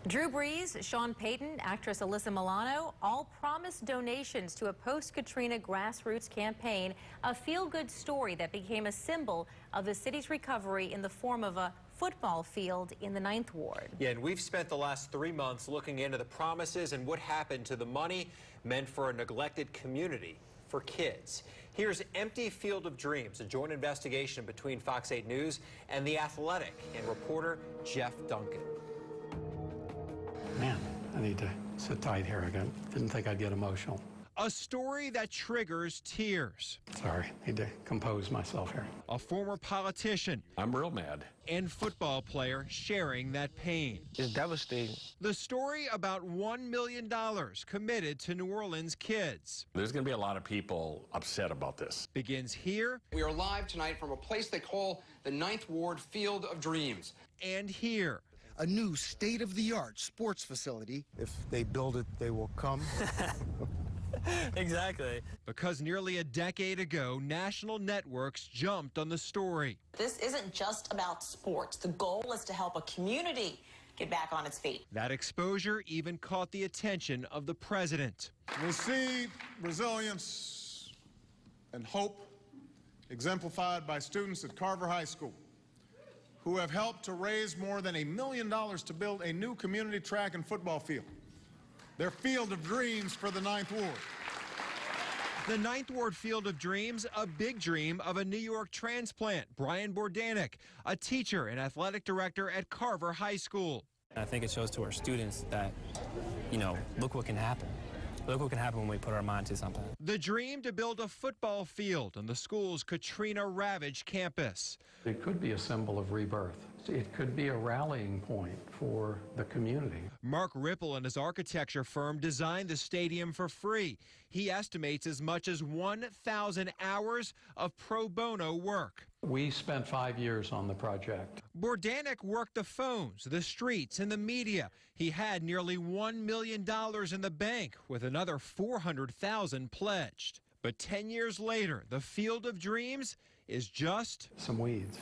Drew Brees, Sean Payton, actress Alyssa Milano all promised donations to a post-Katrina grassroots campaign, a feel-good story that became a symbol of the city's recovery in the form of a football field in the 9th Ward. Yeah, and we've spent the last 3 months looking into the promises and what happened to the money meant for a neglected community for kids. Here's Empty Field of Dreams, a joint investigation between Fox 8 News and The Athletic and reporter Jeff Duncan. Man, I need to sit tight here. Didn't think I'd get emotional. A story that triggers tears. Sorry, need to compose myself here. A former politician. I'm real mad. And football player sharing that pain. It's devastating. The story about $1 million committed to New Orleans kids. There's going to be a lot of people upset about this. Begins here. We are live tonight from a place they call the 9th Ward Field of Dreams. And here. A new state-of-the-art sports facility. If they build it, they will come. Exactly. Because nearly a decade ago, national networks jumped on the story. This isn't just about sports. The goal is to help a community get back on its feet. That exposure even caught the attention of the president. We see resilience and hope exemplified by students at Carver High School, who have helped to raise more than $1 million to build a new community track and football field. Their field of dreams for the 9th Ward. The 9th Ward Field of Dreams, a big dream of a New York transplant, Brian Bordanek, a teacher and athletic director at Carver High School. I think it shows to our students that, look what can happen. Look what can happen when we put our mind to something. The dream to build a football field on the school's Katrina-ravaged campus. It could be a symbol of rebirth. It could be a rallying point for the community. Mark Ripple and his architecture firm designed the stadium for free. He estimates as much as 1,000 hours of pro bono work. We spent 5 years on the project. Bordanek worked the phones, the streets, and the media. He had nearly $1 million in the bank, with another $400,000 pledged. But 10 years later, the Field of Dreams is just some weeds.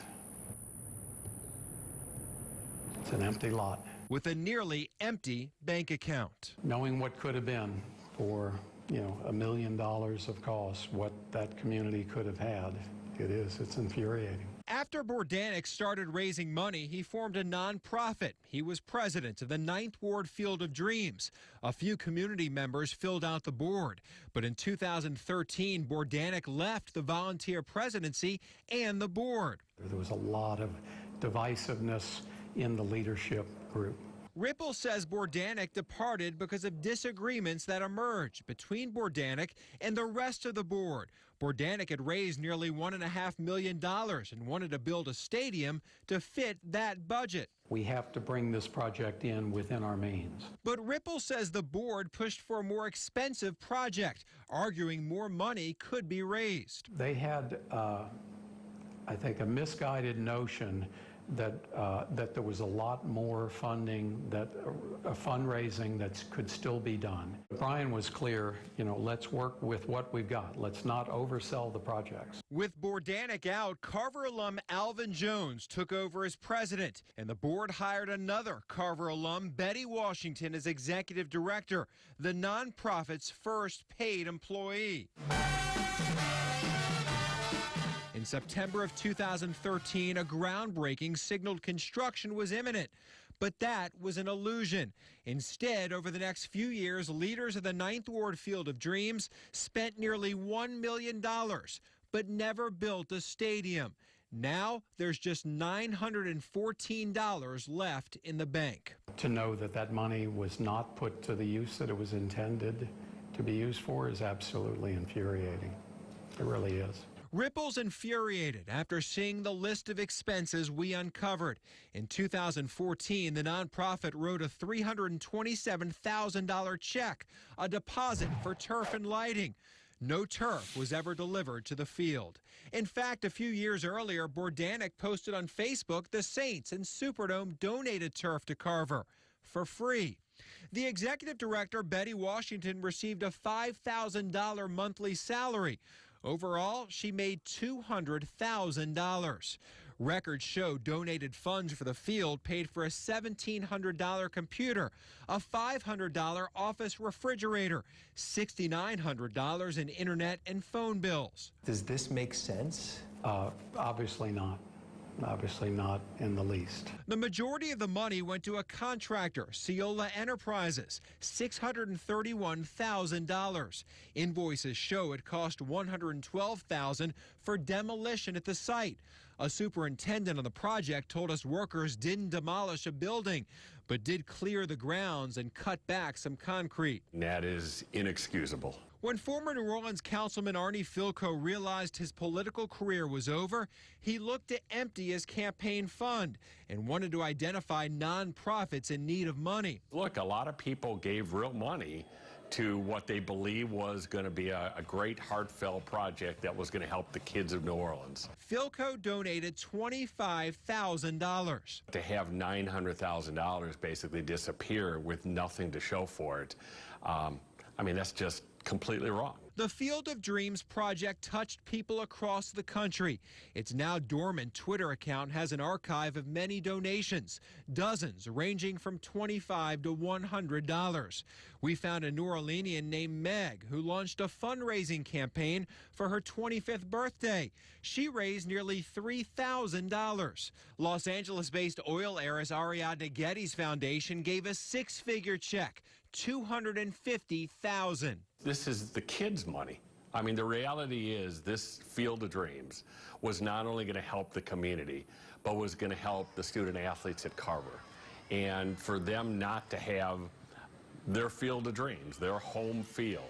It's an empty lot. With a nearly empty bank account. Knowing what could have been for, $1 million of costs, what that community could have had, it's infuriating. After Bordanek started raising money, he formed a nonprofit. He was president of the 9th Ward Field of Dreams. A few community members filled out the board. But in 2013, Bordanek left the volunteer presidency and the board. There was a lot of divisiveness in the leadership group. Ripple says Bordanek departed because of disagreements that emerged between Bordanek and the rest of the board. Bordanek had raised nearly $1.5 million and wanted to build a stadium to fit that budget. We have to bring this project in within our means. But Ripple says the board pushed for a more expensive project, arguing more money could be raised. They had, I think, a misguided notion that there was a lot more funding, fundraising that could still be done. Brian was clear, let's work with what we've got. Let's not oversell the projects. With Bordanek out, Carver alum Alvin Jones took over as president, and the board hired another Carver alum, Betty Washington, as executive director, the nonprofit's first paid employee. In September of 2013, a groundbreaking signaled construction was imminent. But that was an illusion. Instead, over the next few years, leaders of the 9th Ward Field of Dreams spent nearly $1 million, but never built a stadium. Now, there's just $914 left in the bank. To know that that money was not put to the use that it was intended to be used for is absolutely infuriating. It really is. Ripple's infuriated after seeing the list of expenses we uncovered. In 2014, the nonprofit wrote a $327,000 check, a deposit for turf and lighting. No turf was ever delivered to the field. In fact, a few years earlier, Bordanek posted on Facebook the Saints and Superdome donated turf to Carver for free. The executive director, Betty Washington, received a $5,000 monthly salary. Overall, she made $200,000. Records show donated funds for the field paid for a $1,700 computer, a $500 office refrigerator, $6,900 in internet and phone bills. Does this make sense? Obviously not. Obviously not in the least. The majority of the money went to a contractor, Ciola Enterprises, $631,000. Invoices show it cost $112,000 for demolition at the site. A superintendent on the project told us workers didn't demolish a building, but did clear the grounds and cut back some concrete. That is inexcusable. When former New Orleans Councilman Arnie Philco realized his political career was over, he looked to empty his campaign fund and wanted to identify nonprofits in need of money. Look, a lot of people gave real money to what they believe was going to be a great heartfelt project that was going to help the kids of New Orleans. Philco donated $25,000. To have $900,000 basically disappear with nothing to show for it, I mean, that's just completely wrong. The Field of Dreams project touched people across the country. Its now dormant Twitter account has an archive of many donations, dozens ranging from $25 to $100. We found a New Orleanian named Meg who launched a fundraising campaign for her 25th birthday. She raised nearly $3,000. Los Angeles-based oil heiress Ariadne Getty's foundation gave a six-figure check, $250,000. This is the kids' money. I mean, the reality is this Field of Dreams was not only going to help the community, but was going to help the student athletes at Carver. And for them not to have their Field of Dreams, their home field,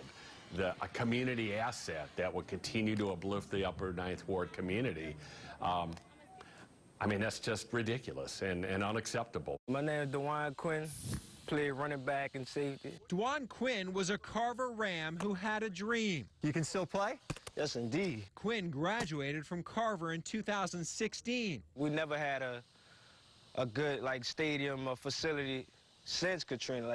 a community asset that would continue to uplift the Upper Ninth Ward community, I mean, that's just ridiculous and unacceptable. My name is DeJuan Quinn. Played running back and safety. DeJuan Quinn was a Carver Ram who had a dream. You can still play? Yes, indeed. Quinn graduated from Carver in 2016. We never had a good, stadium or facility since Katrina,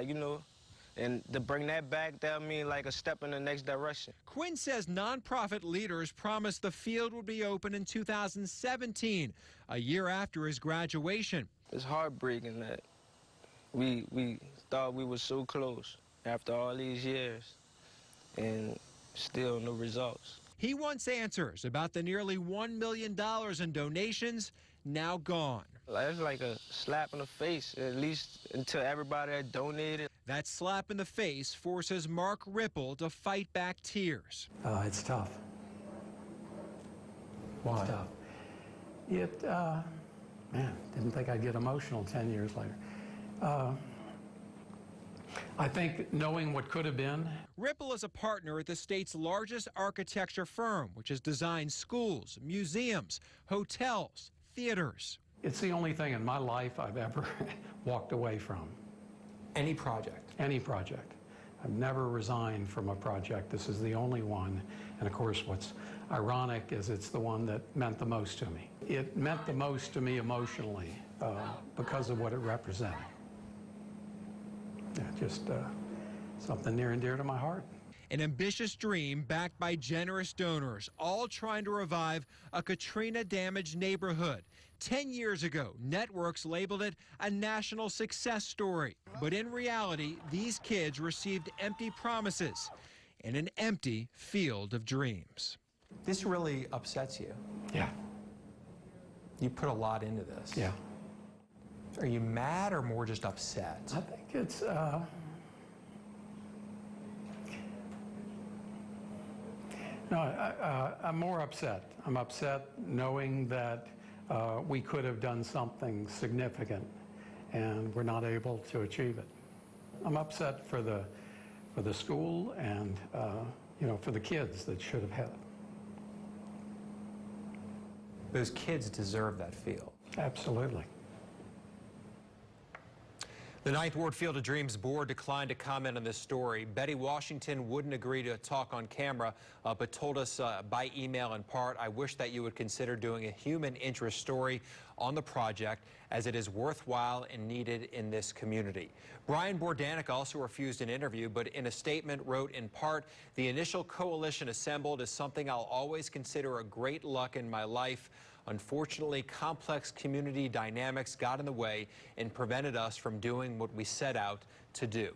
and to bring that back, that would mean a step in the next direction. Quinn says nonprofit leaders promised the field would be open in 2017, a year after his graduation. It's heartbreaking that we thought we were so close after all these years, and still no results. He wants answers about the nearly $1 million in donations now gone. It's like a slap in the face, at least until everybody that donated. That slap in the face forces Mark Ripple to fight back tears. It's tough. Why? It's tough. Man, didn't think I'd get emotional 10 years later. I think knowing what could have been. Ripple is a partner at the state's largest architecture firm, which has designed schools, museums, hotels, theaters. It's the only thing in my life I've ever walked away from. Any project? Any project. I've never resigned from a project. This is the only one. And of course, what's ironic is it's the one that meant the most to me. It meant the most to me emotionally because of what it represented. Yeah, just something near and dear to my heart. An ambitious dream backed by generous donors, all trying to revive a Katrina-damaged neighborhood. 10 years ago, networks labeled it a national success story. But in reality, these kids received empty promises and an empty field of dreams. This really upsets you. Yeah. You put a lot into this. Yeah. Are you mad or more just upset? I think it's, no, I'm more upset. I'm upset knowing that we could have done something significant and we're not able to achieve it. I'm upset for the school and, for the kids that should have had it. Those kids deserve that field. Absolutely. The Ninth Ward Field of Dreams board declined to comment on this story. Betty Washington wouldn't agree to talk on camera, but told us by email in part, I wish that you would consider doing a human interest story on the project as it is worthwhile and needed in this community. Brian Bordanik also refused an interview, but in a statement wrote in part, the initial coalition assembled is something I'll always consider a great luck in my life. Unfortunately, complex community dynamics got in the way and prevented us from doing what we set out to do.